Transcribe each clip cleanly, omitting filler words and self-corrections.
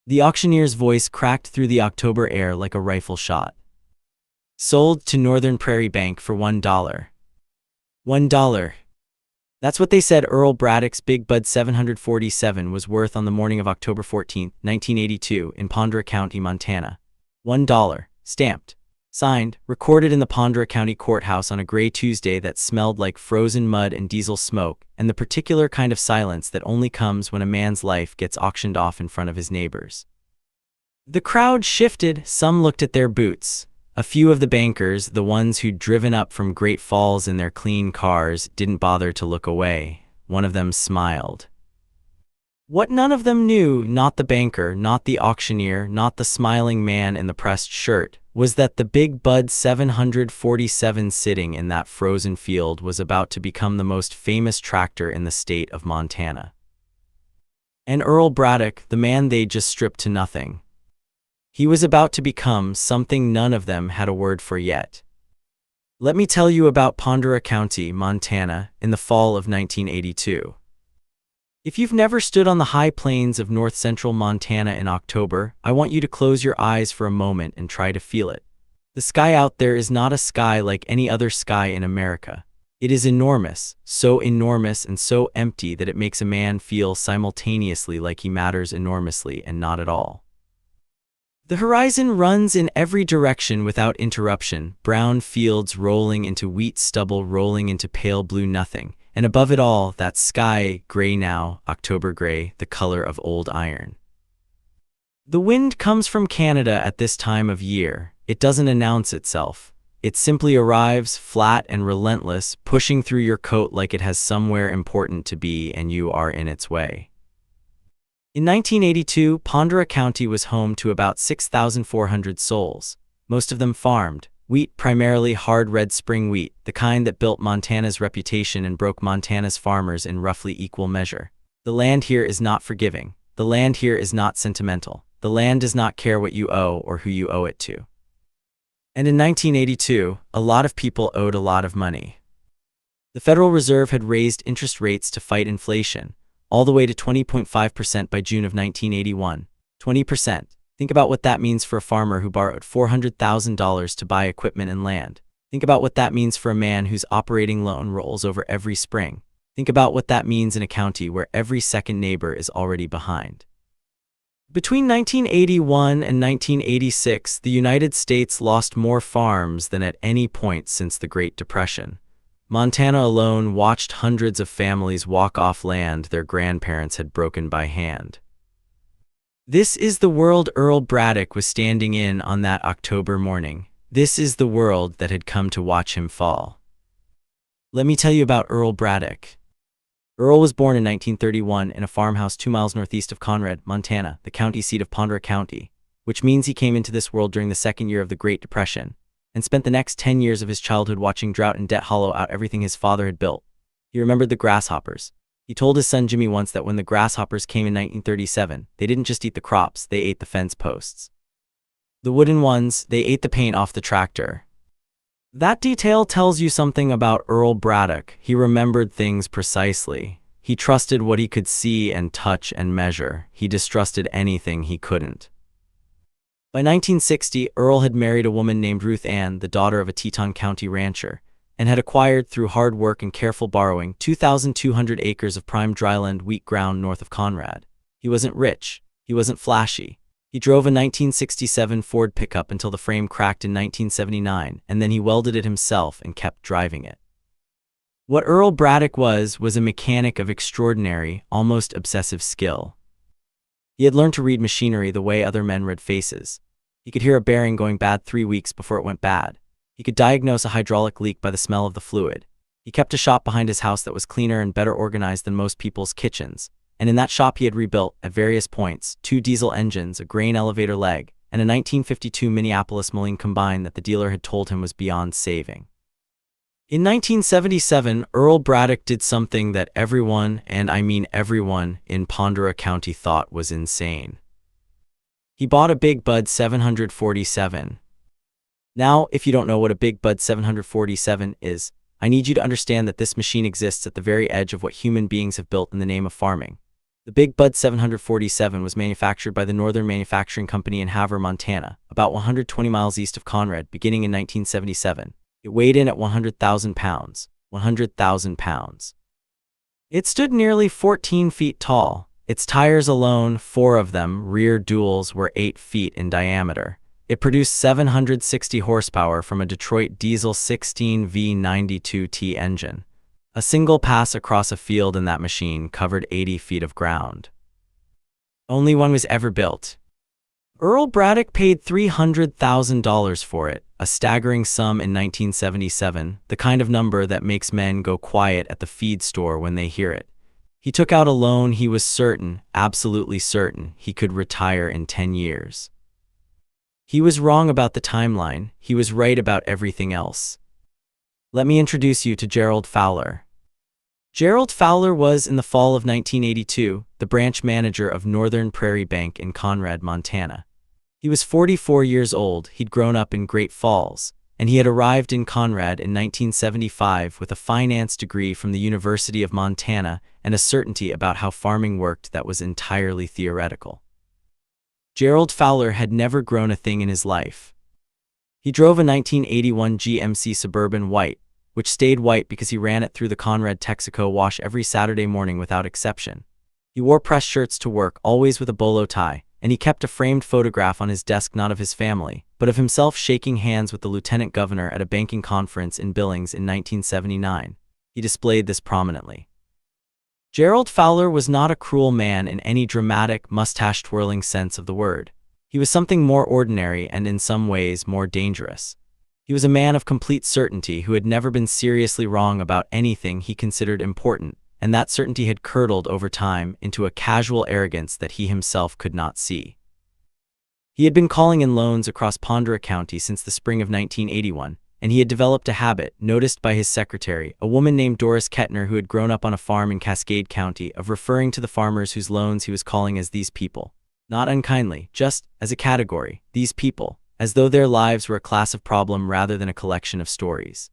The auctioneer's voice cracked through the October air like a rifle shot. Sold to Northern Prairie Bank for $1. $1. That's what they said Earl Braddock's Big Bud 747 was worth on the morning of October 14, 1982, in Pondera County, Montana. $1. Stamped. Signed, recorded in the Pondera County courthouse on a gray Tuesday that smelled like frozen mud and diesel smoke, and the particular kind of silence that only comes when a man's life gets auctioned off in front of his neighbors. The crowd shifted. Some looked at their boots. A few of the bankers, the ones who'd driven up from Great Falls in their clean cars, didn't bother to look away. One of them smiled. What none of them knew, not the banker, not the auctioneer, not the smiling man in the pressed shirt, was that the Big Bud 747 sitting in that frozen field was about to become the most famous tractor in the state of Montana. And Earl Braddock, the man they'd just stripped to nothing. He was about to become something none of them had a word for yet. Let me tell you about Pondera County, Montana, in the fall of 1982. If you've never stood on the high plains of north-central Montana in October, I want you to close your eyes for a moment and try to feel it. The sky out there is not a sky like any other sky in America. It is enormous, so enormous and so empty that it makes a man feel simultaneously like he matters enormously and not at all. The horizon runs in every direction without interruption, brown fields rolling into wheat stubble rolling into pale blue nothing. And above it all, that sky, gray now, October gray, the color of old iron. The wind comes from Canada at this time of year. It doesn't announce itself. It simply arrives, flat and relentless, pushing through your coat like it has somewhere important to be and you are in its way. In 1982, Pondera County was home to about 6,400 souls, most of them farmed. Wheat, primarily hard red spring wheat, the kind that built Montana's reputation and broke Montana's farmers in roughly equal measure. The land here is not forgiving. The land here is not sentimental. The land does not care what you owe or who you owe it to. And in 1982, a lot of people owed a lot of money. The Federal Reserve had raised interest rates to fight inflation, all the way to 20.5% by June of 1981. 20%. Think about what that means for a farmer who borrowed $400,000 to buy equipment and land. Think about what that means for a man whose operating loan rolls over every spring. Think about what that means in a county where every second neighbor is already behind. Between 1981 and 1986, the United States lost more farms than at any point since the Great Depression. Montana alone watched hundreds of families walk off land their grandparents had broken by hand. This is the world Earl Braddock was standing in on that October morning. This is the world that had come to watch him fall. Let me tell you about Earl Braddock. Earl was born in 1931 in a farmhouse 2 miles northeast of Conrad, Montana, the county seat of Pondera County, which means he came into this world during the second year of the Great Depression, and spent the next 10 years of his childhood watching drought and debt hollow out everything his father had built. He remembered the grasshoppers. He told his son Jimmy once that when the grasshoppers came in 1937, they didn't just eat the crops, they ate the fence posts. The wooden ones, they ate the paint off the tractor. That detail tells you something about Earl Braddock. He remembered things precisely. He trusted what he could see and touch and measure. He distrusted anything he couldn't. By 1960, Earl had married a woman named Ruth Ann, the daughter of a Teton County rancher, and had acquired, through hard work and careful borrowing, 2,200 acres of prime dryland wheat ground north of Conrad. He wasn't rich. He wasn't flashy. He drove a 1967 Ford pickup until the frame cracked in 1979, and then he welded it himself and kept driving it. What Earl Braddock was a mechanic of extraordinary, almost obsessive skill. He had learned to read machinery the way other men read faces. He could hear a bearing going bad 3 weeks before it went bad. He could diagnose a hydraulic leak by the smell of the fluid. He kept a shop behind his house that was cleaner and better organized than most people's kitchens, and in that shop he had rebuilt, at various points, 2 diesel engines, a grain elevator leg, and a 1952 Minneapolis Moline combine that the dealer had told him was beyond saving. In 1977, Earl Braddock did something that everyone, and I mean everyone, in Pondera County thought was insane. He bought a Big Bud 747. Now, if you don't know what a Big Bud 747 is, I need you to understand that this machine exists at the very edge of what human beings have built in the name of farming. The Big Bud 747 was manufactured by the Northern Manufacturing Company in Havre, Montana, about 120 miles east of Conrad, beginning in 1977. It weighed in at 100,000 pounds. 100,000 pounds. It stood nearly 14 feet tall. Its tires alone, 4 of them, rear duals, were 8 feet in diameter. It produced 760 horsepower from a Detroit diesel 16 V92T engine. A single pass across a field in that machine covered 80 feet of ground. Only one was ever built. Earl Braddock paid $300,000 for it, a staggering sum in 1977, the kind of number that makes men go quiet at the feed store when they hear it. He took out a loan. He was certain, absolutely certain, he could retire in 10 years. He was wrong about the timeline. He was right about everything else. Let me introduce you to Gerald Fowler. Gerald Fowler was, in the fall of 1982, the branch manager of Northern Prairie Bank in Conrad, Montana. He was 44 years old. He'd grown up in Great Falls, and he had arrived in Conrad in 1975 with a finance degree from the University of Montana and a certainty about how farming worked that was entirely theoretical. Gerald Fowler had never grown a thing in his life. He drove a 1981 GMC Suburban White, which stayed white because he ran it through the Conrad Texaco wash every Saturday morning without exception. He wore press shirts to work, always with a bolo tie, and he kept a framed photograph on his desk not of his family, but of himself shaking hands with the lieutenant governor at a banking conference in Billings in 1979. He displayed this prominently. Gerald Fowler was not a cruel man in any dramatic, mustache-twirling sense of the word. He was something more ordinary and in some ways more dangerous. He was a man of complete certainty who had never been seriously wrong about anything he considered important, and that certainty had curdled over time into a casual arrogance that he himself could not see. He had been calling in loans across Pondera County since the spring of 1981, and he had developed a habit, noticed by his secretary, a woman named Doris Kettner who had grown up on a farm in Cascade County, of referring to the farmers whose loans he was calling as these people. Not unkindly, just as a category, these people, as though their lives were a class of problem rather than a collection of stories.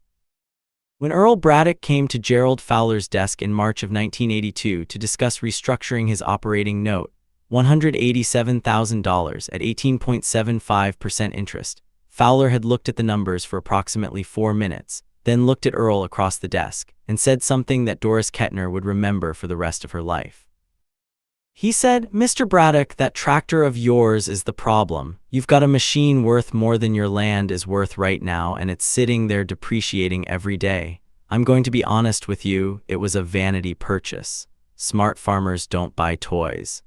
When Earl Braddock came to Gerald Fowler's desk in March of 1982 to discuss restructuring his operating note, $187,000 at 18.75% interest, Fowler had looked at the numbers for approximately 4 minutes, then looked at Earl across the desk, and said something that Doris Kettner would remember for the rest of her life. He said, "Mr. Braddock, that tractor of yours is the problem. You've got a machine worth more than your land is worth right now, and it's sitting there depreciating every day. I'm going to be honest with you, it was a vanity purchase. Smart farmers don't buy toys."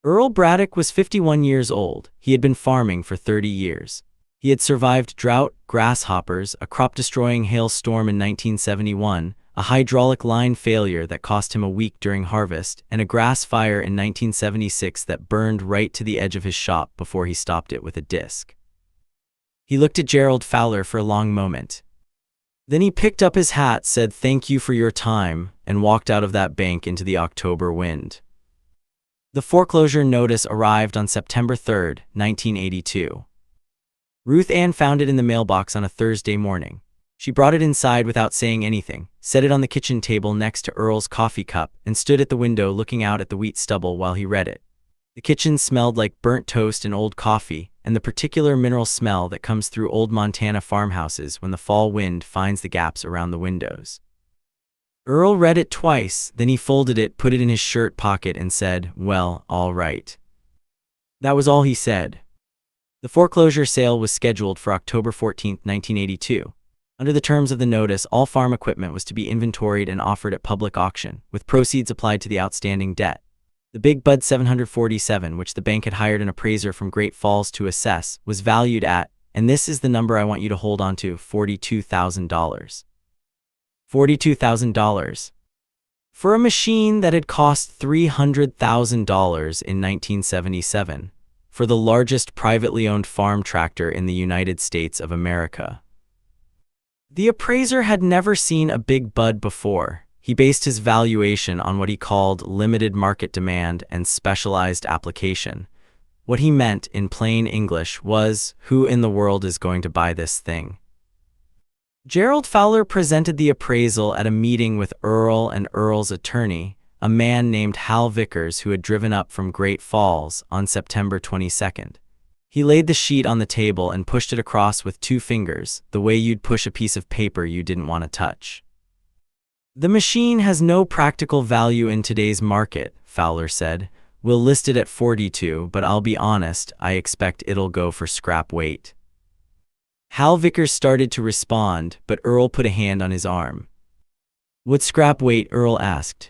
Earl Braddock was 51 years old. He had been farming for 30 years. He had survived drought, grasshoppers, a crop-destroying hailstorm in 1971, a hydraulic line failure that cost him a week during harvest, and a grass fire in 1976 that burned right to the edge of his shop before he stopped it with a disc. He looked at Gerald Fowler for a long moment. Then he picked up his hat, said "Thank you for your time," and walked out of that bank into the October wind. The foreclosure notice arrived on September 3, 1982. Ruth Ann found it in the mailbox on a Thursday morning. She brought it inside without saying anything, set it on the kitchen table next to Earl's coffee cup, and stood at the window looking out at the wheat stubble while he read it. The kitchen smelled like burnt toast and old coffee, and the particular mineral smell that comes through old Montana farmhouses when the fall wind finds the gaps around the windows. Earl read it twice, then he folded it, put it in his shirt pocket, and said, "Well, all right." That was all he said. The foreclosure sale was scheduled for October 14, 1982. Under the terms of the notice, all farm equipment was to be inventoried and offered at public auction, with proceeds applied to the outstanding debt. The Big Bud 747, which the bank had hired an appraiser from Great Falls to assess, was valued at, and this is the number I want you to hold on to, $42,000. $42,000. For a machine that had cost $300,000 in 1977, for the largest privately owned farm tractor in the United States of America. The appraiser had never seen a Big Bud before. He based his valuation on what he called limited market demand and specialized application. What he meant, in plain English, was, who in the world is going to buy this thing? Gerald Fowler presented the appraisal at a meeting with Earl and Earl's attorney, a man named Hal Vickers who had driven up from Great Falls on September 22nd. He laid the sheet on the table and pushed it across with 2 fingers, the way you'd push a piece of paper you didn't want to touch. "The machine has no practical value in today's market," Fowler said. "We'll list it at 42, but I'll be honest, I expect it'll go for scrap weight." Hal Vickers started to respond, but Earl put a hand on his arm. "What's scrap weight?" Earl asked.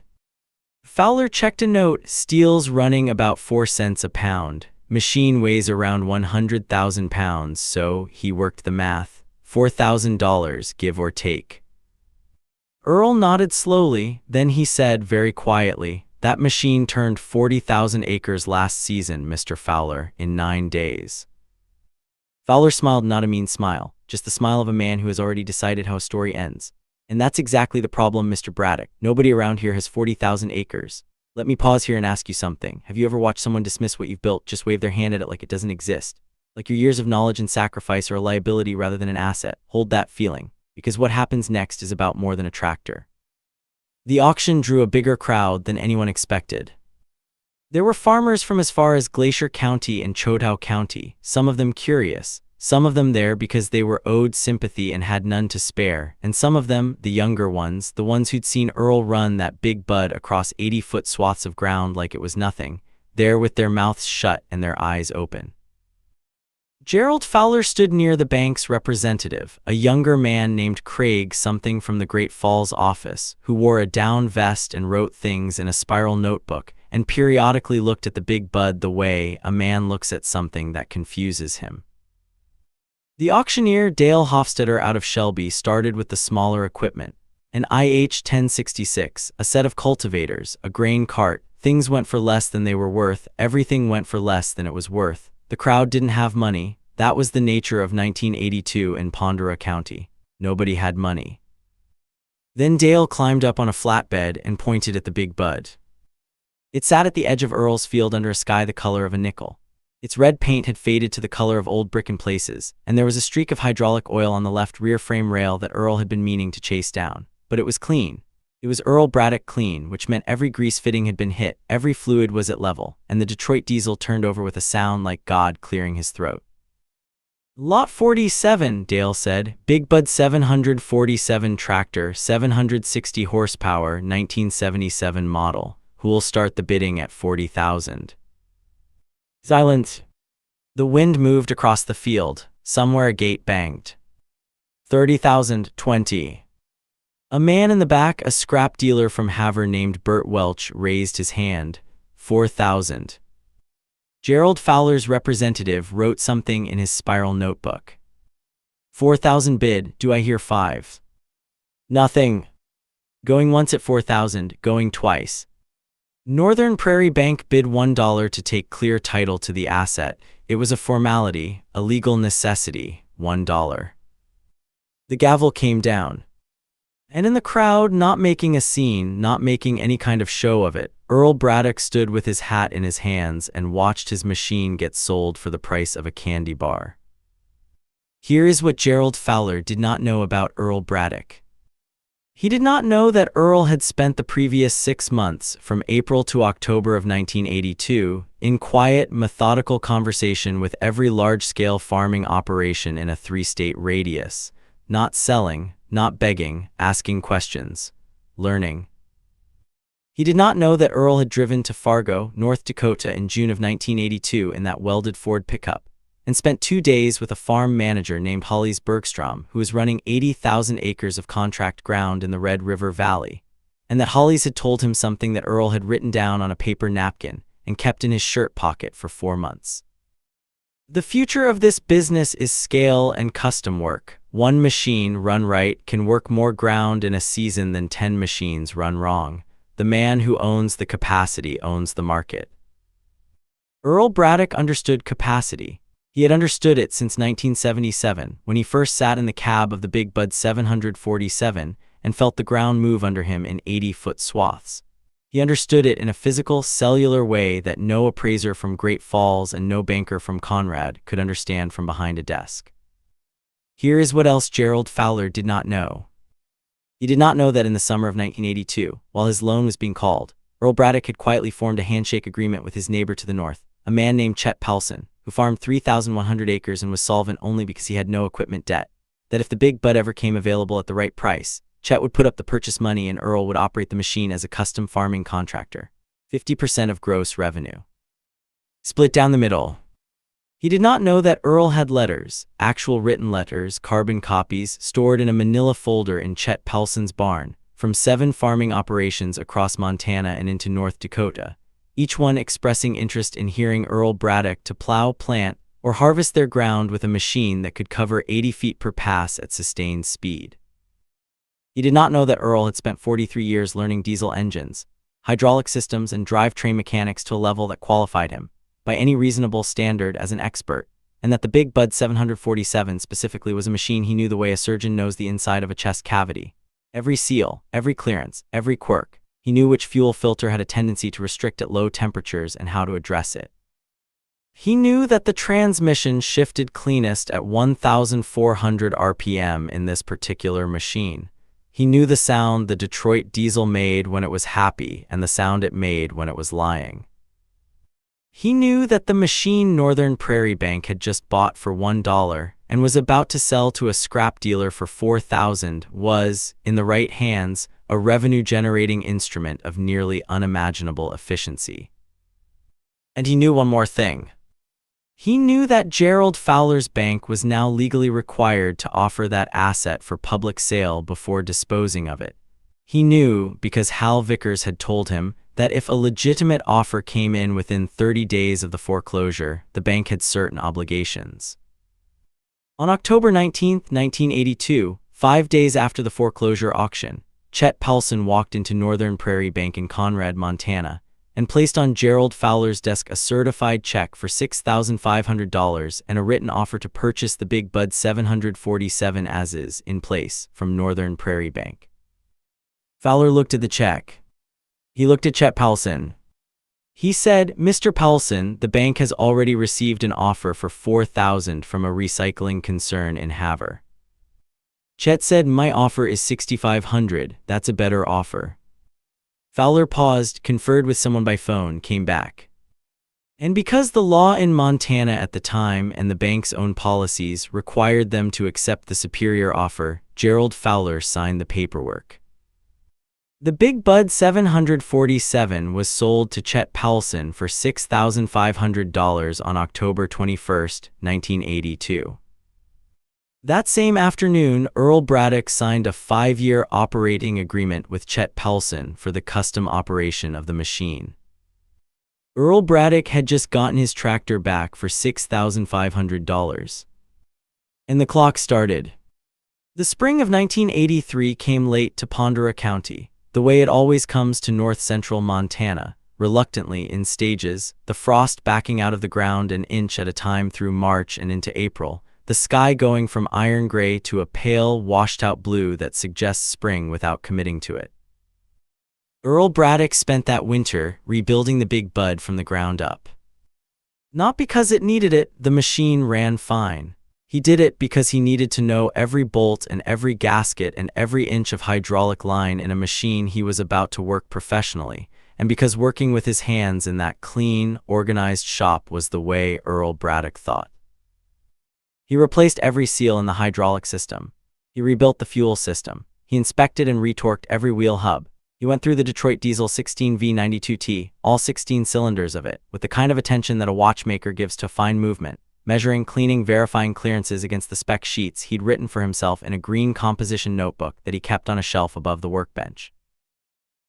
Fowler checked a note. "Steel's running about 4 cents a pound. Machine weighs around 100,000 pounds, so," he worked the math, "$4,000, give or take." Earl nodded slowly, then he said very quietly, "That machine turned 40,000 acres last season, Mr. Fowler, in 9 days. Fowler smiled, not a mean smile, just the smile of a man who has already decided how a story ends. "And that's exactly the problem, Mr. Braddock. Nobody around here has 40,000 acres. Let me pause here and ask you something. Have you ever watched someone dismiss what you've built, just wave their hand at it like it doesn't exist? Like your years of knowledge and sacrifice are a liability rather than an asset? Hold that feeling, because what happens next is about more than a tractor." The auction drew a bigger crowd than anyone expected. There were farmers from as far as Glacier County and Choteau County, some of them curious, some of them there because they were owed sympathy and had none to spare, and some of them, the younger ones, the ones who'd seen Earl run that big bud across 80-foot swaths of ground like it was nothing, there with their mouths shut and their eyes open. Gerald Fowler stood near the bank's representative, a younger man named Craig something from the Great Falls office, who wore a down vest and wrote things in a spiral notebook, and periodically looked at the big bud the way a man looks at something that confuses him. The auctioneer, Dale Hofstetter out of Shelby, started with the smaller equipment. An IH-1066, a set of cultivators, a grain cart. Things went for less than they were worth, everything went for less than it was worth. The crowd didn't have money. That was the nature of 1982 in Pondera County. Nobody had money. Then Dale climbed up on a flatbed and pointed at the big bud. It sat at the edge of Earl's field under a sky the color of a nickel. Its red paint had faded to the color of old brick in places, and there was a streak of hydraulic oil on the left rear frame rail that Earl had been meaning to chase down. But it was clean. It was Earl Braddock clean, which meant every grease fitting had been hit, every fluid was at level, and the Detroit diesel turned over with a sound like God clearing his throat. "Lot 47, Dale said. Big Bud 747 tractor, 760 horsepower, 1977 model. Who'll start the bidding at 40,000? Silence. The wind moved across the field. Somewhere a gate banged. 30,000, 20. A man in the back, a scrap dealer from Havre named Bert Welch, raised his hand. 4,000. Gerald Fowler's representative wrote something in his spiral notebook. 4,000 bid, do I hear 5? Nothing. Going once at 4,000, going twice. Northern Prairie Bank bid $1 to take clear title to the asset. It was a formality, a legal necessity, $1. The gavel came down. And in the crowd, not making a scene, not making any kind of show of it, Earl Braddock stood with his hat in his hands and watched his machine get sold for the price of a candy bar. Here is what Gerald Fowler did not know about Earl Braddock. He did not know that Earl had spent the previous 6 months, from April to October of 1982, in quiet, methodical conversation with every large-scale farming operation in a 3-state radius, not selling, not begging, asking questions, learning. He did not know that Earl had driven to Fargo, North Dakota in June of 1982 in that welded Ford pickup, and spent 2 days with a farm manager named Hollis Bergstrom, who was running 80,000 acres of contract ground in the Red River Valley, and that Hollis had told him something that Earl had written down on a paper napkin and kept in his shirt pocket for 4 months. The future of this business is scale and custom work. One machine run right can work more ground in a season than 10 machines run wrong. The man who owns the capacity owns the market. Earl Braddock understood capacity. He had understood it since 1977, when he first sat in the cab of the Big Bud 747 and felt the ground move under him in 80-foot swaths. He understood it in a physical, cellular way that no appraiser from Great Falls and no banker from Conrad could understand from behind a desk. Here is what else Gerald Fowler did not know. He did not know that in the summer of 1982, while his loan was being called, Earl Braddock had quietly formed a handshake agreement with his neighbor to the north, a man named Chet Pelson, who farmed 3,100 acres and was solvent only because he had no equipment debt, that if the big bud ever came available at the right price, Chet would put up the purchase money and Earl would operate the machine as a custom farming contractor. 50% of gross revenue. Split down the middle. He did not know that Earl had letters, actual written letters, carbon copies, stored in a manila folder in Chet Pelson's barn, from 7 farming operations across Montana and into North Dakota, each one expressing interest in hearing Earl Braddock to plow, plant, or harvest their ground with a machine that could cover 80 feet per pass at sustained speed. He did not know that Earl had spent 43 years learning diesel engines, hydraulic systems, and drivetrain mechanics to a level that qualified him, by any reasonable standard, as an expert, and that the Big Bud 747 specifically was a machine he knew the way a surgeon knows the inside of a chest cavity. Every seal, every clearance, every quirk. He knew which fuel filter had a tendency to restrict at low temperatures and how to address it. He knew that the transmission shifted cleanest at 1,400 RPM in this particular machine. He knew the sound the Detroit diesel made when it was happy and the sound it made when it was lying. He knew that the machine Northern Prairie Bank had just bought for $1 and was about to sell to a scrap dealer for $4,000 was, in the right hands, a revenue-generating instrument of nearly unimaginable efficiency. And he knew one more thing. He knew that Gerald Fowler's bank was now legally required to offer that asset for public sale before disposing of it. He knew, because Hal Vickers had told him, that if a legitimate offer came in within 30 days of the foreclosure, the bank had certain obligations. On October 19, 1982, 5 days after the foreclosure auction, Chet Pelson walked into Northern Prairie Bank in Conrad, Montana, and placed on Gerald Fowler's desk a certified check for $6,500 and a written offer to purchase the Big Bud 747 as is, in place, from Northern Prairie Bank. Fowler looked at the check. He looked at Chet Pelson. He said, "Mr. Pelson, the bank has already received an offer for $4,000 from a recycling concern in Havre." Chet said, "My offer is $6,500, that's a better offer." Fowler paused, conferred with someone by phone, came back. And because the law in Montana at the time and the bank's own policies required them to accept the superior offer, Gerald Fowler signed the paperwork. The Big Bud 747 was sold to Chet Pelson for $6,500 on October 21, 1982. That same afternoon, Earl Braddock signed a 5-year operating agreement with Chet Pelson for the custom operation of the machine. Earl Braddock had just gotten his tractor back for $6,500. And the clock started. The spring of 1983 came late to Pondera County, the way it always comes to north-central Montana, reluctantly in stages, the frost backing out of the ground an inch at a time through March and into April, the sky going from iron gray to a pale, washed-out blue that suggests spring without committing to it. Earl Braddock spent that winter rebuilding the Big Bud from the ground up. Not because it needed it, the machine ran fine. He did it because he needed to know every bolt and every gasket and every inch of hydraulic line in a machine he was about to work professionally, and because working with his hands in that clean, organized shop was the way Earl Braddock thought. He replaced every seal in the hydraulic system. He rebuilt the fuel system. He inspected and retorqued every wheel hub. He went through the Detroit Diesel 16V92T, all 16 cylinders of it, with the kind of attention that a watchmaker gives to fine movement, measuring, cleaning, verifying clearances against the spec sheets he'd written for himself in a green composition notebook that he kept on a shelf above the workbench.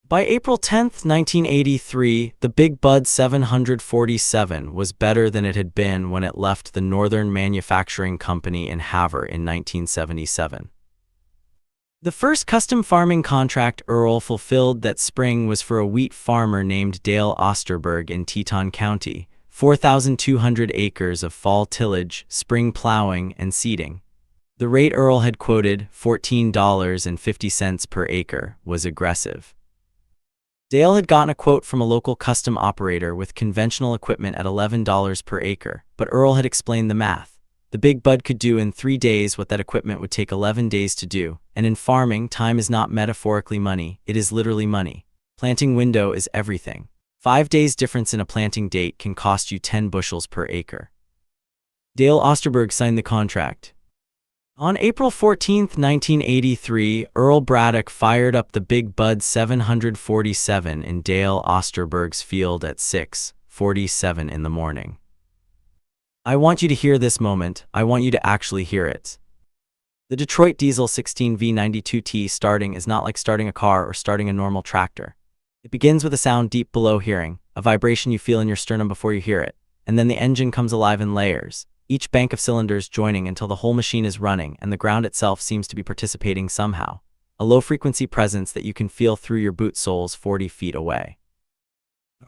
By April 10, 1983, the Big Bud 747 was better than it had been when it left the Northern Manufacturing Company in Havre in 1977. The first custom farming contract Earl fulfilled that spring was for a wheat farmer named Dale Osterberg in Teton County, 4,200 acres of fall tillage, spring plowing, and seeding. The rate Earl had quoted, $14.50 per acre, was aggressive. Dale had gotten a quote from a local custom operator with conventional equipment at $11 per acre, but Earl had explained the math. The Big Bud could do in 3 days what that equipment would take 11 days to do, and in farming, time is not metaphorically money, it is literally money. Planting window is everything. 5 days difference in a planting date can cost you 10 bushels per acre. Dale Osterberg signed the contract. On April 14, 1983, Earl Braddock fired up the Big Bud 747 in Dale Osterberg's field at 6:47 in the morning. I want you to hear this moment. I want you to actually hear it. The Detroit Diesel 16V92T starting is not like starting a car or starting a normal tractor. It begins with a sound deep below hearing, a vibration you feel in your sternum before you hear it, and then the engine comes alive in layers, each bank of cylinders joining until the whole machine is running and the ground itself seems to be participating somehow, a low-frequency presence that you can feel through your boot soles 40 feet away.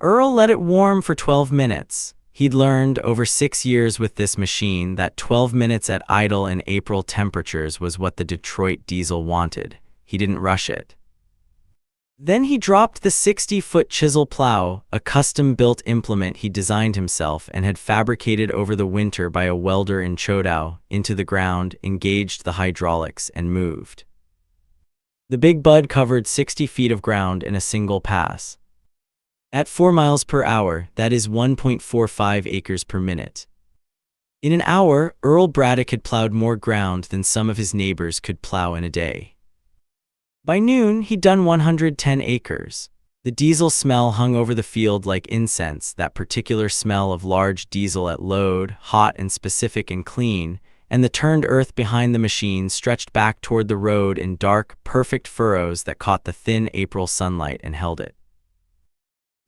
Earl let it warm for 12 minutes. He'd learned over 6 years with this machine that 12 minutes at idle in April temperatures was what the Detroit Diesel wanted. He didn't rush it. Then he dropped the 60-foot chisel plow, a custom-built implement he designed himself and had fabricated over the winter by a welder in Chodau, into the ground, engaged the hydraulics, and moved. The Big Bud covered 60 feet of ground in a single pass. At 4 miles per hour, that is 1.45 acres per minute. In an hour, Earl Braddock had plowed more ground than some of his neighbors could plow in a day. By noon, he'd done 110 acres. The diesel smell hung over the field like incense, that particular smell of large diesel at load, hot and specific and clean, and the turned earth behind the machine stretched back toward the road in dark, perfect furrows that caught the thin April sunlight and held it.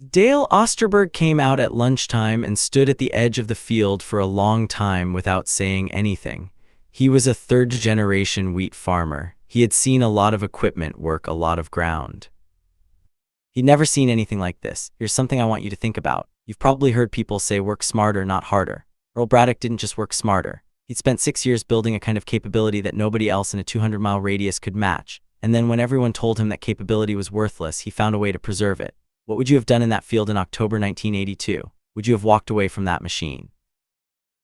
Dale Osterberg came out at lunchtime and stood at the edge of the field for a long time without saying anything. He was a third-generation wheat farmer. He had seen a lot of equipment work a lot of ground. He'd never seen anything like this. Here's something I want you to think about. You've probably heard people say work smarter, not harder. Earl Braddock didn't just work smarter. He'd spent 6 years building a kind of capability that nobody else in a 200-mile radius could match. And then when everyone told him that capability was worthless, he found a way to preserve it. What would you have done in that field in October 1982? Would you have walked away from that machine?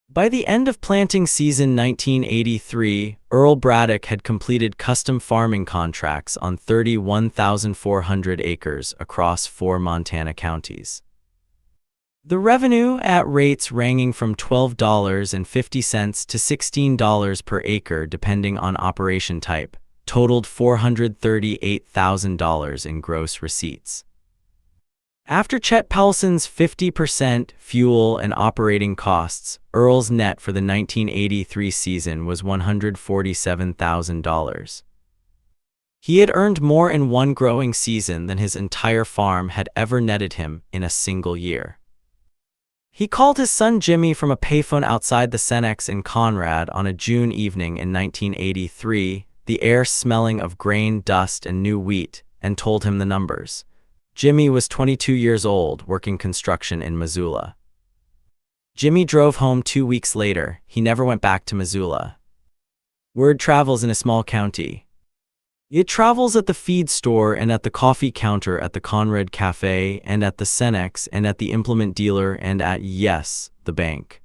By the end of planting season 1983, Earl Braddock had completed custom farming contracts on 31,400 acres across 4 Montana counties. The revenue, at rates ranging from $12.50 to $16 per acre depending on operation type, totaled $438,000 in gross receipts. After Chet Paulson's 50% fuel and operating costs, Earl's net for the 1983 season was $147,000. He had earned more in one growing season than his entire farm had ever netted him in a single year. He called his son Jimmy from a payphone outside the Cenex in Conrad on a June evening in 1983, the air smelling of grain, dust, and new wheat, and told him the numbers. Jimmy was 22 years old, working construction in Missoula. Jimmy drove home 2 weeks later. He never went back to Missoula. Word travels in a small county. It travels at the feed store and at the coffee counter at the Conrad Cafe and at the Cenex and at the implement dealer and at, yes, the bank.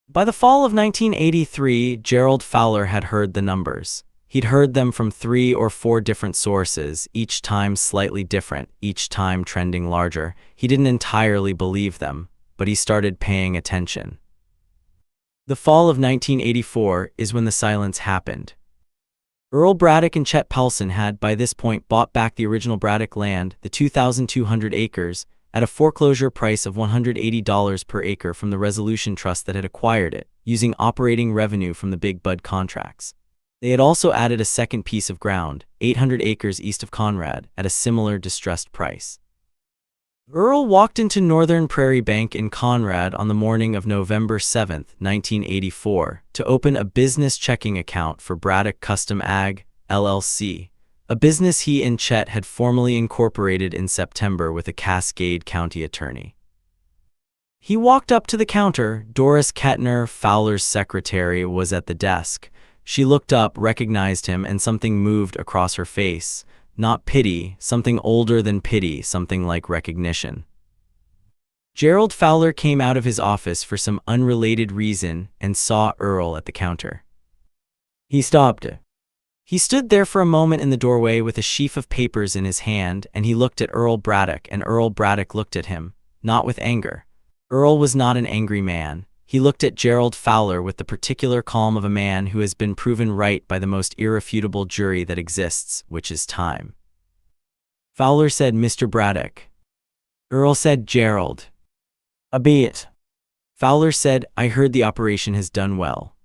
By the fall of 1983, Gerald Fowler had heard the numbers. He'd heard them from 3 or 4 different sources, each time slightly different, each time trending larger. He didn't entirely believe them, but he started paying attention. The fall of 1984 is when the silence happened. Earl Braddock and Chet Paulson had, by this point, bought back the original Braddock land, the 2,200 acres, at a foreclosure price of $180 per acre from the Resolution Trust that had acquired it, using operating revenue from the Big Bud contracts. They had also added a second piece of ground, 800 acres east of Conrad, at a similar distressed price. Earl walked into Northern Prairie Bank in Conrad on the morning of November 7, 1984, to open a business checking account for Braddock Custom Ag, LLC, a business he and Chet had formally incorporated in September with a Cascade County attorney. He walked up to the counter. Doris Kettner, Fowler's secretary, was at the desk. She looked up, recognized him, and something moved across her face. Not pity, something older than pity, something like recognition. Gerald Fowler came out of his office for some unrelated reason and saw Earl at the counter. He stopped. He stood there for a moment in the doorway with a sheaf of papers in his hand, and he looked at Earl Braddock, and Earl Braddock looked at him, not with anger. Earl was not an angry man. He looked at Gerald Fowler with the particular calm of a man who has been proven right by the most irrefutable jury that exists, which is time. Fowler said, "Mr. Braddock." Earl said, "Gerald." "A bit." Fowler said, "I heard the operation has done well."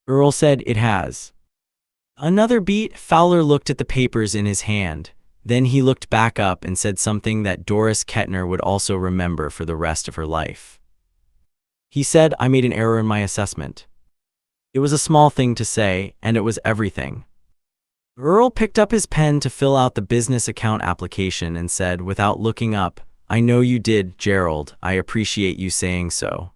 Earl said, "It has." Another beat. Fowler looked at the papers in his hand. Then he looked back up and said something that Doris Kettner would also remember for the rest of her life. He said, "I made an error in my assessment." It was a small thing to say, and it was everything. Earl picked up his pen to fill out the business account application and said, without looking up, "I know you did, Gerald. I appreciate you saying so."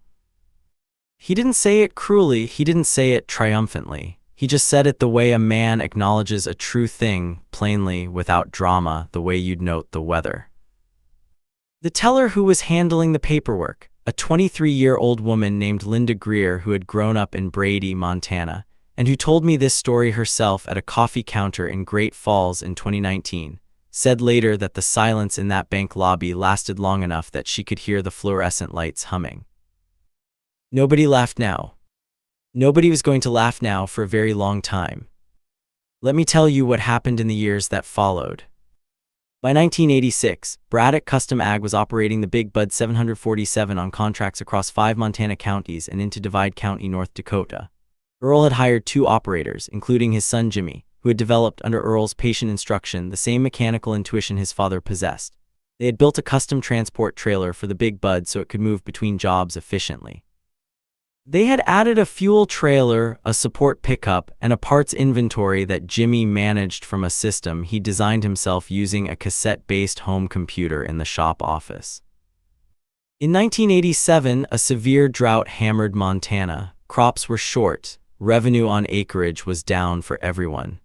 He didn't say it cruelly. He didn't say it triumphantly. He just said it the way a man acknowledges a true thing, plainly, without drama, the way you'd note the weather. The teller who was handling the paperwork, a 23-year-old woman named Linda Greer who had grown up in Prairie, Montana, and who told me this story herself at a coffee counter in Great Falls in 2019, said later that the silence in that bank lobby lasted long enough that she could hear the fluorescent lights humming. Nobody laughed now. Nobody was going to laugh now for a very long time. Let me tell you what happened in the years that followed. By 1986, Braddock Custom Ag was operating the Big Bud 747 on contracts across 5 Montana counties and into Divide County, North Dakota. Earl had hired 2 operators, including his son Jimmy, who had developed under Earl's patient instruction the same mechanical intuition his father possessed. They had built a custom transport trailer for the Big Bud so it could move between jobs efficiently. They had added a fuel trailer, a support pickup, and a parts inventory that Jimmy managed from a system he designed himself using a cassette-based home computer in the shop office. In 1987, a severe drought hammered Montana. Crops were short. Revenue on acreage was down for everyone.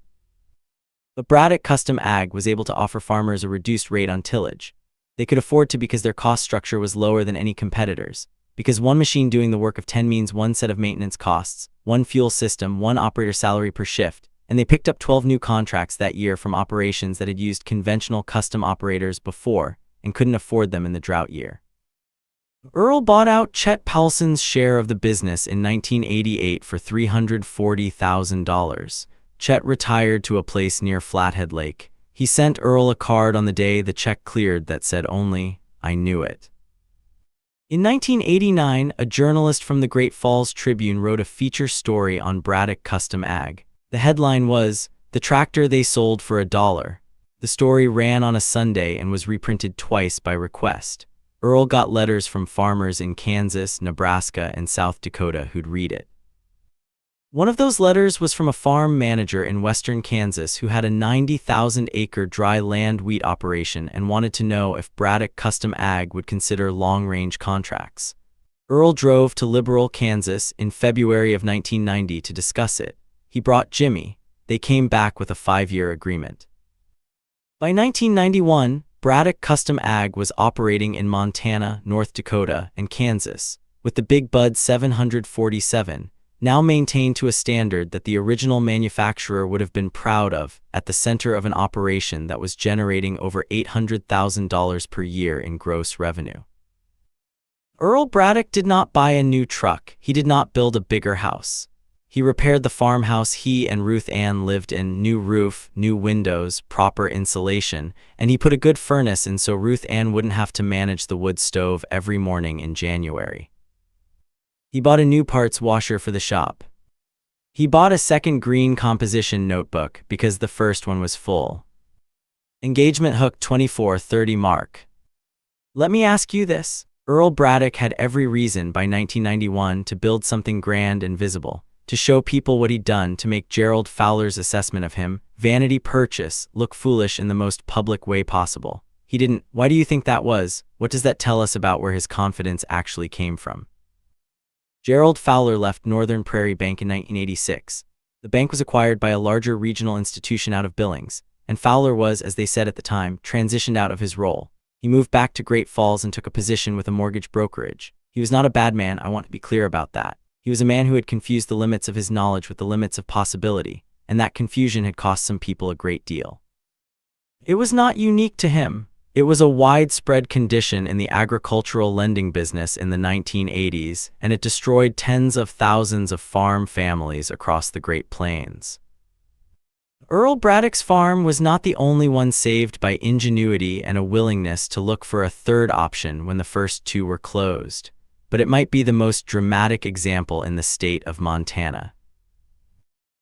But Braddock Custom Ag was able to offer farmers a reduced rate on tillage. They could afford to because their cost structure was lower than any competitors. Because one machine doing the work of 10 means one set of maintenance costs, one fuel system, one operator salary per shift, and they picked up 12 new contracts that year from operations that had used conventional custom operators before and couldn't afford them in the drought year. Earl bought out Chet Paulson's share of the business in 1988 for $340,000. Chet retired to a place near Flathead Lake. He sent Earl a card on the day the check cleared that said only, "I knew it." In 1989, a journalist from the Great Falls Tribune wrote a feature story on Braddock Custom Ag. The headline was, "The Tractor They Sold for $1." The story ran on a Sunday and was reprinted twice by request. Earl got letters from farmers in Kansas, Nebraska, and South Dakota who'd read it. One of those letters was from a farm manager in western Kansas who had a 90,000-acre dry land wheat operation and wanted to know if Braddock Custom Ag would consider long-range contracts. Earl drove to Liberal, Kansas in February of 1990 to discuss it. He brought Jimmy. They came back with a 5-year agreement. By 1991, Braddock Custom Ag was operating in Montana, North Dakota, and Kansas, with the Big Bud 747, now maintained to a standard that the original manufacturer would have been proud of, at the center of an operation that was generating over $800,000 per year in gross revenue. Earl Braddock did not buy a new truck. He did not build a bigger house. He repaired the farmhouse he and Ruth Ann lived in, new roof, new windows, proper insulation, and he put a good furnace in so Ruth Ann wouldn't have to manage the wood stove every morning in January. He bought a new parts washer for the shop. He bought a second green composition notebook because the first one was full. Engagement hook 2430 mark. Let me ask you this. Earl Braddock had every reason by 1991 to build something grand and visible, to show people what he'd done to make Gerald Fowler's assessment of him, vanity purchase, look foolish in the most public way possible. He didn't. Why do you think that was? What does that tell us about where his confidence actually came from? Gerald Fowler left Northern Prairie Bank in 1986. The bank was acquired by a larger regional institution out of Billings, and Fowler was, as they said at the time, transitioned out of his role. He moved back to Great Falls and took a position with a mortgage brokerage. He was not a bad man, I want to be clear about that. He was a man who had confused the limits of his knowledge with the limits of possibility. and that confusion had cost some people a great deal. It was not unique to him. It was a widespread condition in the agricultural lending business in the 1980s, and it destroyed tens of thousands of farm families across the Great Plains. Earl Braddock's farm was not the only one saved by ingenuity and a willingness to look for a third option when the first two were closed, but it might be the most dramatic example in the state of Montana.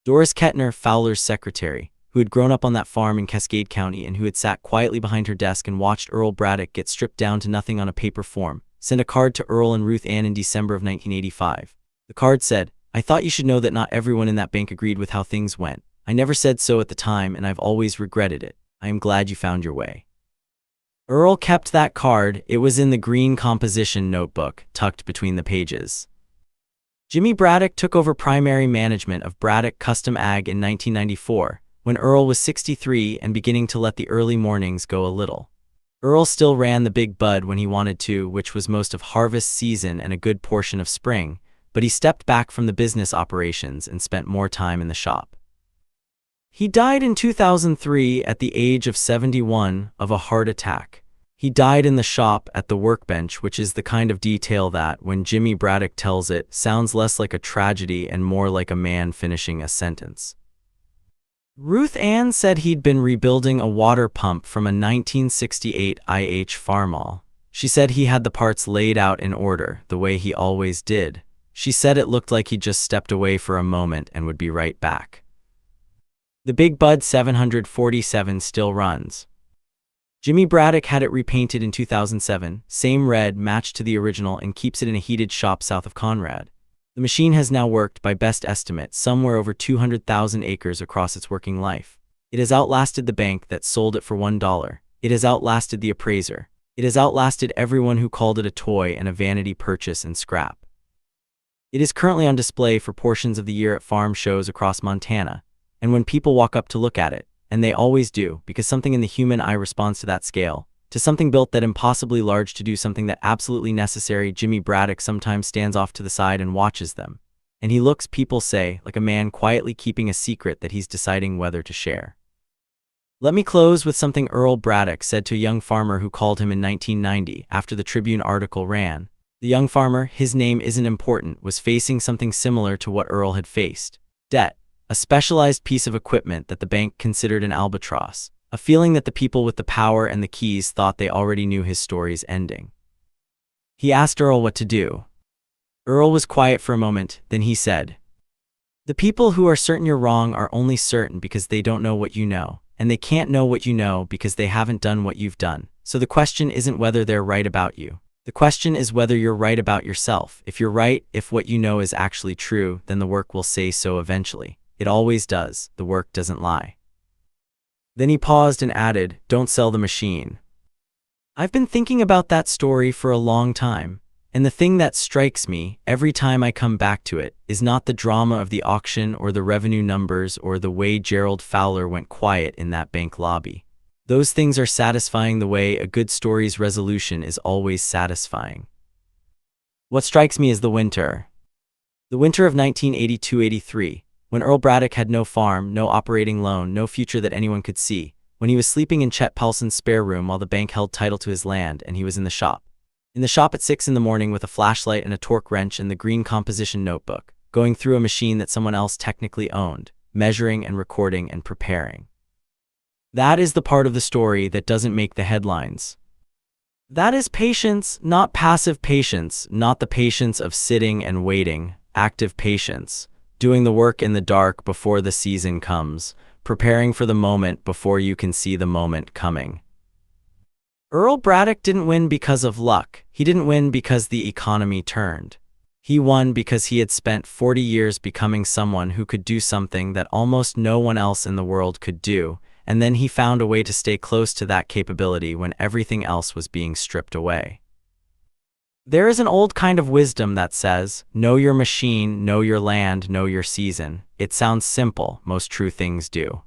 Doris Kettner, Fowler's secretary, who had grown up on that farm in Cascade County and who had sat quietly behind her desk and watched Earl Braddock get stripped down to nothing on a paper form, sent a card to Earl and Ruth Ann in December of 1985. The card said, "I thought you should know that not everyone in that bank agreed with how things went. I never said so at the time, and I've always regretted it. I am glad you found your way." Earl kept that card. It was in the green composition notebook, tucked between the pages. Jimmy Braddock took over primary management of Braddock Custom Ag in 1994, when Earl was 63 and beginning to let the early mornings go a little. Earl still ran the Big Bud when he wanted to, which was most of harvest season and a good portion of spring, but he stepped back from the business operations and spent more time in the shop. He died in 2003 at the age of 71 of a heart attack. He died in the shop at the workbench, which is the kind of detail that, when Jimmy Braddock tells it, sounds less like a tragedy and more like a man finishing a sentence. Ruth Ann said he'd been rebuilding a water pump from a 1968 IH Farmall. She said he had the parts laid out in order, the way he always did. She said it looked like he just stepped away for a moment and would be right back. The Big Bud 747 still runs. Jimmy Braddock had it repainted in 2007, same red matched to the original, and keeps it in a heated shop south of Conrad. The machine has now worked, by best estimate, somewhere over 200,000 acres across its working life. It has outlasted the bank that sold it for $1. It has outlasted the appraiser. It has outlasted everyone who called it a toy and a vanity purchase and scrap. It is currently on display for portions of the year at farm shows across Montana, and when people walk up to look at it, and they always do, because something in the human eye responds to that scale, to something built that impossibly large to do something that absolutely necessary, Jimmy Braddock sometimes stands off to the side and watches them. And he looks, people say, like a man quietly keeping a secret that he's deciding whether to share. Let me close with something Earl Braddock said to a young farmer who called him in 1990 after the Tribune article ran. The young farmer, his name isn't important, was facing something similar to what Earl had faced. Debt, a specialized piece of equipment that the bank considered an albatross. A feeling that the people with the power and the keys thought they already knew his story's ending. He asked Earl what to do. Earl was quiet for a moment, then he said, "The people who are certain you're wrong are only certain because they don't know what you know, and they can't know what you know because they haven't done what you've done. So the question isn't whether they're right about you. The question is whether you're right about yourself. If you're right, if what you know is actually true, then the work will say so eventually. It always does. The work doesn't lie." Then he paused and added, "Don't sell the machine." I've been thinking about that story for a long time, and the thing that strikes me, every time I come back to it, is not the drama of the auction or the revenue numbers or the way Gerald Fowler went quiet in that bank lobby. Those things are satisfying the way a good story's resolution is always satisfying. What strikes me is the winter. The winter of 1982-83. When Earl Braddock had no farm, no operating loan, no future that anyone could see, when he was sleeping in Chet Paulson's spare room while the bank held title to his land and he was in the shop. In the shop at 6 in the morning with a flashlight and a torque wrench and the green composition notebook, going through a machine that someone else technically owned, measuring and recording and preparing. That is the part of the story that doesn't make the headlines. That is patience, not passive patience, not the patience of sitting and waiting, active patience. Doing the work in the dark before the season comes, preparing for the moment before you can see the moment coming. Earl Braddock didn't win because of luck. He didn't win because the economy turned. He won because he had spent 40 years becoming someone who could do something that almost no one else in the world could do, and then he found a way to stay close to that capability when everything else was being stripped away. There is an old kind of wisdom that says, know your machine, know your land, know your season. It sounds simple, most true things do.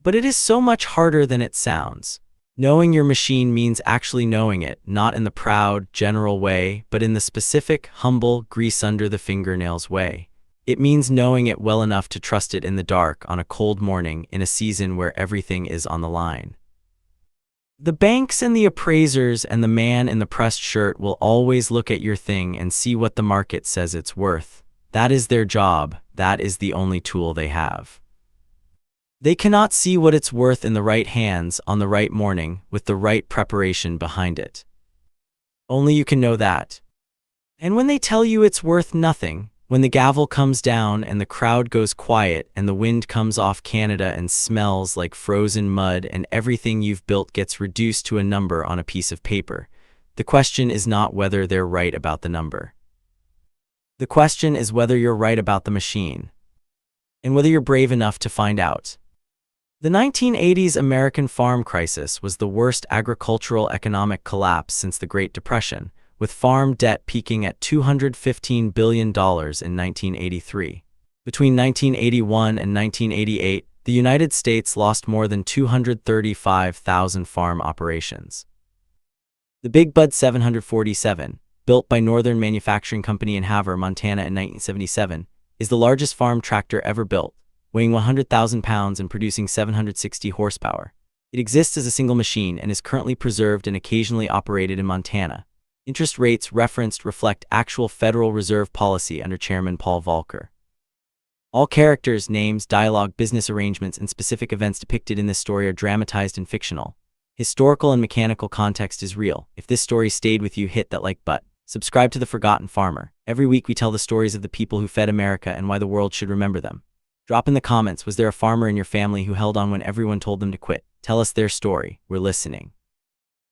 But it is so much harder than it sounds. Knowing your machine means actually knowing it, not in the proud, general way, but in the specific, humble, grease under the fingernails way. It means knowing it well enough to trust it in the dark on a cold morning in a season where everything is on the line. The banks and the appraisers and the man in the pressed shirt will always look at your thing and see what the market says it's worth. That is their job. That is the only tool they have. They cannot see what it's worth in the right hands on the right morning with the right preparation behind it. Only you can know that. And when they tell you it's worth nothing, when the gavel comes down and the crowd goes quiet and the wind comes off Canada and smells like frozen mud and everything you've built gets reduced to a number on a piece of paper, the question is not whether they're right about the number. The question is whether you're right about the machine, and whether you're brave enough to find out. The 1980s American farm crisis was the worst agricultural economic collapse since the Great Depression, with farm debt peaking at $215 billion in 1983. Between 1981 and 1988, the United States lost more than 235,000 farm operations. The Big Bud 747, built by Northern Manufacturing Company in Havre, Montana in 1977, is the largest farm tractor ever built, weighing 100,000 pounds and producing 760 horsepower. It exists as a single machine and is currently preserved and occasionally operated in Montana. Interest rates referenced reflect actual Federal Reserve policy under Chairman Paul Volcker. All characters, names, dialogue, business arrangements, and specific events depicted in this story are dramatized and fictional. Historical and mechanical context is real. If this story stayed with you, hit that like button. Subscribe to The Forgotten Farmer. Every week we tell the stories of the people who fed America and why the world should remember them. Drop in the comments, was there a farmer in your family who held on when everyone told them to quit? Tell us their story. We're listening.